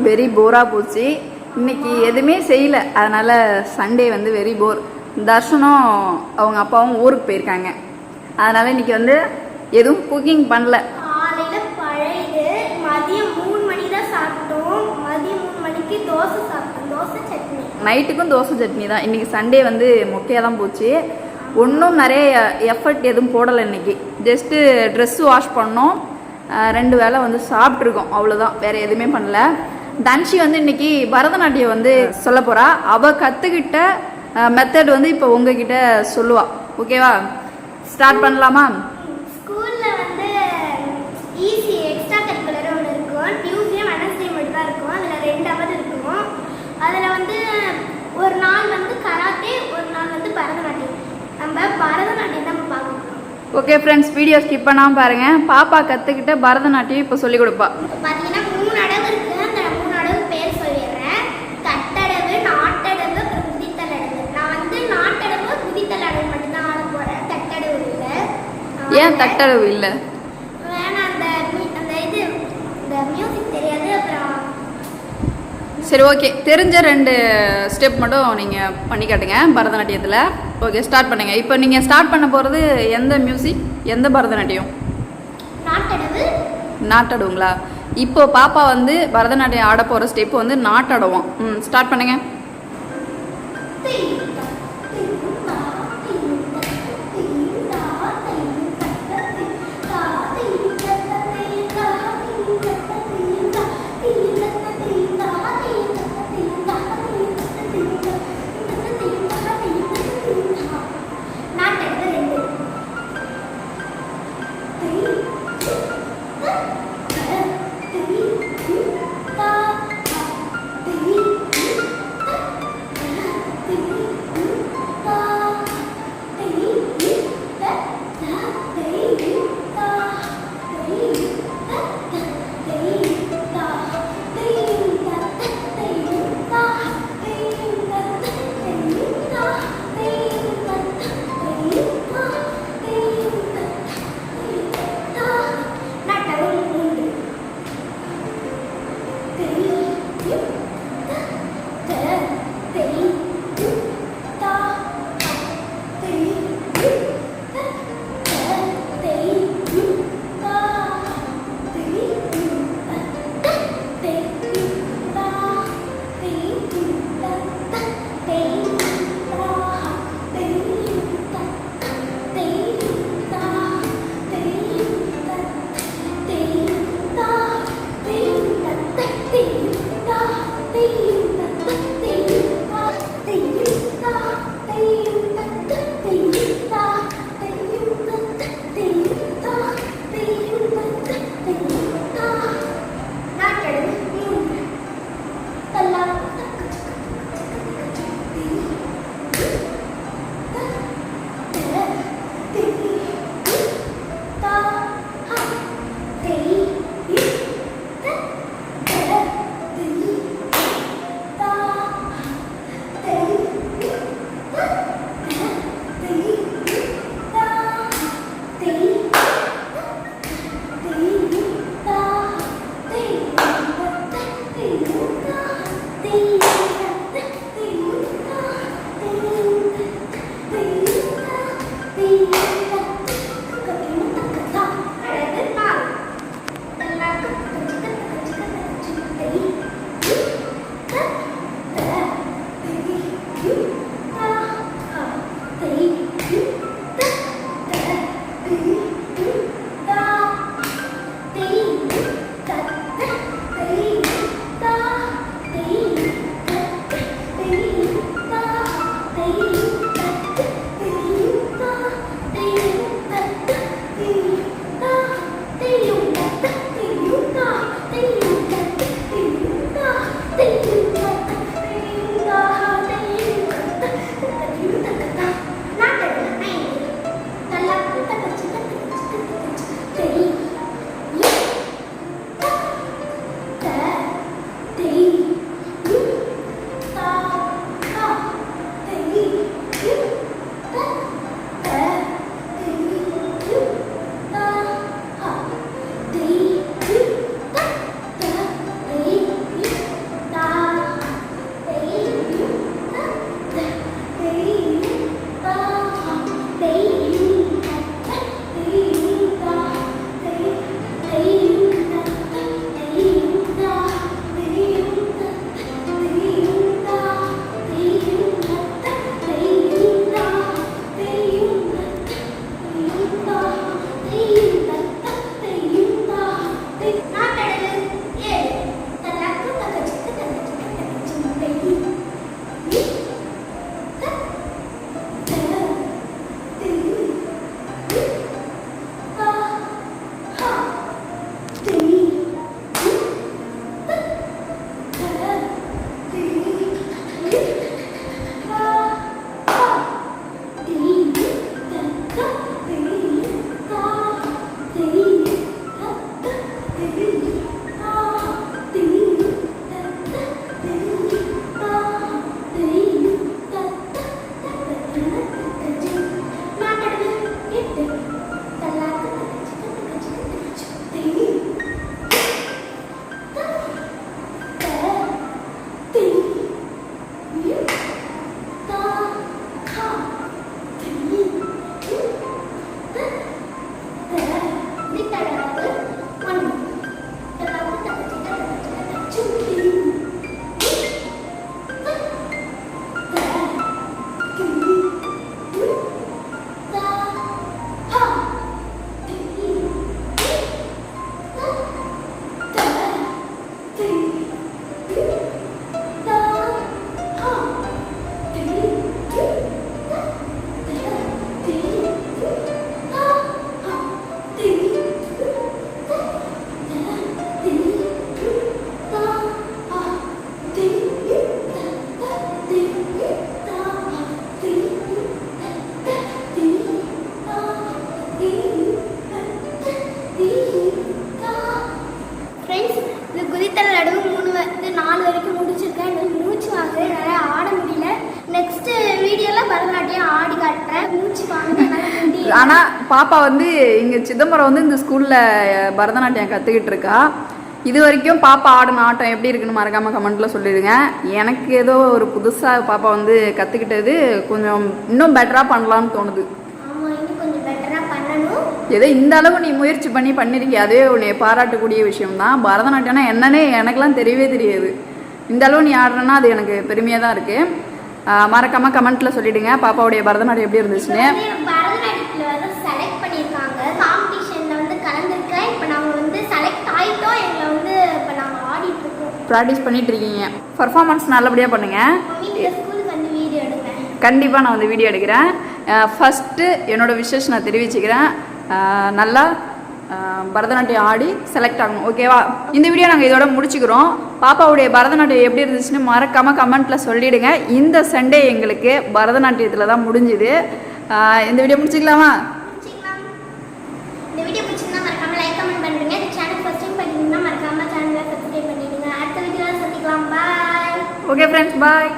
Very போராக போச்சு. இன்னைக்கு எதுவுமே செய்யலை, அதனால் சண்டே வந்து வெரி போர். தர்ஷனும் அவங்க அப்பாவும் ஊருக்கு போயிருக்காங்க, அதனால் இன்னைக்கு வந்து எதுவும் குக்கிங் பண்ணல. காலையில் பழையது மதியம் 3 மணி தான் சாப்பிட்டோம். மதியம் 3 மணிக்கு தோசை சாப்பிட்டோம், தோசை சட்னி. நைட்டுக்கும் தோசை சட்னி தான். இன்றைக்கி சண்டே வந்து மொக்கையாக தான் போச்சு. ஒன்றும் நிறைய எஃபர்ட் எதுவும் போடலை. இன்றைக்கி ஜஸ்ட்டு ட்ரெஸ்ஸு வாஷ் பண்ணோம், 2 வேளை வந்து சாப்பிட்ருக்கோம், அவ்வளோதான். வேறு எதுவுமே பண்ணல. தன்ஷி வந்து இன்றைக்கி பரதநாட்டியம் வந்து சொல்ல போகிறா. அவள் கற்றுக்கிட்ட மெத்தட் வந்து இப்போ உங்ககிட்ட சொல்லுவா. ஓகேவா? ஸ்டார்ட் பண்ணலாமா? ஸ்கூலில் வந்து ஈஸி எக்ஸ்ட்ரா கரிக்குலர் ஒன்று இருக்கும். டியூஸ்டே வெனஸ்டே மட்டும் தான் இருக்கும். அதில் 2 ஹவர் இருக்கும். அதில் வந்து ஒரு நாள் வந்து கராத்தே, ஒரு நாள் வந்து பரதநாட்டியம். நம்ம பரதநாட்டியம் தான் பார்க்கணும். ஓகே ஃப்ரெண்ட்ஸ், வீடியோ ஸ்கிப் பண்ணாமல் பாருங்கள். பாப்பா கற்றுக்கிட்ட பரதநாட்டியம் இப்போ சொல்லிக் கொடுப்பா. பார்த்தீங்கன்னா 3 அடவு இருக்குது. அந்த 3 அடவு பேர் சொல்லிடுறேன். கட்டடவு, நாட்டடவு, அப்புறம் குதித்தலடவு. நான் வந்து நாட்டடவு குதித்தலடவு மட்டும்தான் ஆட போகிறேன். தட்டடவு இல்லை. ஏன் தட்டளவு இல்லை? வேணா அந்த இது இந்த மியூசிக் தெரியாது. அப்புறம் சரி, ஓகே. தெரிஞ்ச 2 ஸ்டெப் மட்டும் நீங்கள் பண்ணி காட்டுங்க பரதநாட்டியத்தில். ஓகே, ஸ்டார்ட் பண்ணுங்கள். இப்போ நீங்கள் ஸ்டார்ட் பண்ண போகிறது எந்த மியூசிக், எந்த பரதநாட்டியம்? நாட்டடவு. நாட்டடுங்களா? இப்போ பாப்பா வந்து பரதநாட்டியம் ஆட போகிற ஸ்டெப் வந்து நாட்டடுவோம். ஸ்டார்ட் பண்ணுங்கள். ஆனால் பாப்பா வந்து இங்கே சிதம்பரம் வந்து இந்த ஸ்கூலில் பரதநாட்டியம் கற்றுக்கிட்டு இருக்கா. இது வரைக்கும் பாப்பா ஆடின ஆட்டம் எப்படி இருக்குன்னு மறக்காமல் கமெண்ட்டில் சொல்லிடுங்க. எனக்கு ஏதோ ஒரு புதுசாக பாப்பா வந்து கற்றுக்கிட்டது கொஞ்சம் இன்னும் பெட்டராக பண்ணலான்னு தோணுது. ஆமா, இன்னும் கொஞ்சம் பெட்டரா பண்ணணும். ஏதோ இந்த அளவு நீ முயற்சி பண்ணி பண்ணியிருக்கீங்க, அதுவே உன்னை பாராட்டக்கூடிய விஷயம்தான். பரதநாட்டியம்னா என்னன்னே எனக்கெல்லாம் தெரியவே தெரியாது. இந்த அளவு நீ ஆடுறேன்னா அது எனக்கு பெருமையாக தான் இருக்குது. மறக்காமல் கமெண்ட்டில் சொல்லிவிடுங்க பாப்பாவுடைய பரதநாட்டியம் எப்படி இருந்துச்சுன்னு. பரதநாட்டியத்தில் வந்து செலக்ட் பண்ணியிருக்காங்க, காம்படிஷனில் வந்து கலந்துருக்கேன். இப்போ நாங்கள் வந்து செலக்ட் ஆகிட்டோம். எங்களை வந்து இப்போ நாங்கள் ஆடிட்டு இருக்கோம், ப்ராக்டிஸ் பண்ணிட்டு இருக்கீங்க. பர்ஃபார்மன்ஸ் நல்லபடியாக பண்ணுங்கள். ஸ்கூலுக்கு வந்து வீடியோ எடுப்பேன். கண்டிப்பாக நான் வந்து வீடியோ எடுக்கிறேன். ஃபஸ்ட்டு என்னோடய விஷஸ் நான் தெரிவிச்சுக்கிறேன். நல்லா பரதநாட்டியம் ஆடி செலக்ட் ஆகணும், ஓகேவா? இந்த வீடியோ நாங்கள் இதோட முடிச்சுக்கிறோம். பாப்பாவுடைய பரதநாட்டியம் எப்படி இருந்துச்சுன்னு மறக்காமல் கமெண்ட்டில் சொல்லிவிடுங்க. இந்த சண்டே எங்களுக்கு பரதநாட்டியத்தில் தான் முடிஞ்சுது. இந்த வீடியோ முடிச்சுக்கலாமா? இந்த வீடியோ பிடிச்சிருந்தா மறக்காம லைக் கமெண்ட் பண்ணுங்க. இந்த சேனல் ஃபர்ஸ்ட் டைம் பண்ணிங்கன்னா மறக்காம சேனலை சப்ஸ்கிரைப் பண்ணிடுங்க. அடுத்த வீடியோவில் சந்திக்கலாம். பாய். ஓகே ஃப்ரெண்ட்ஸ், பாய்.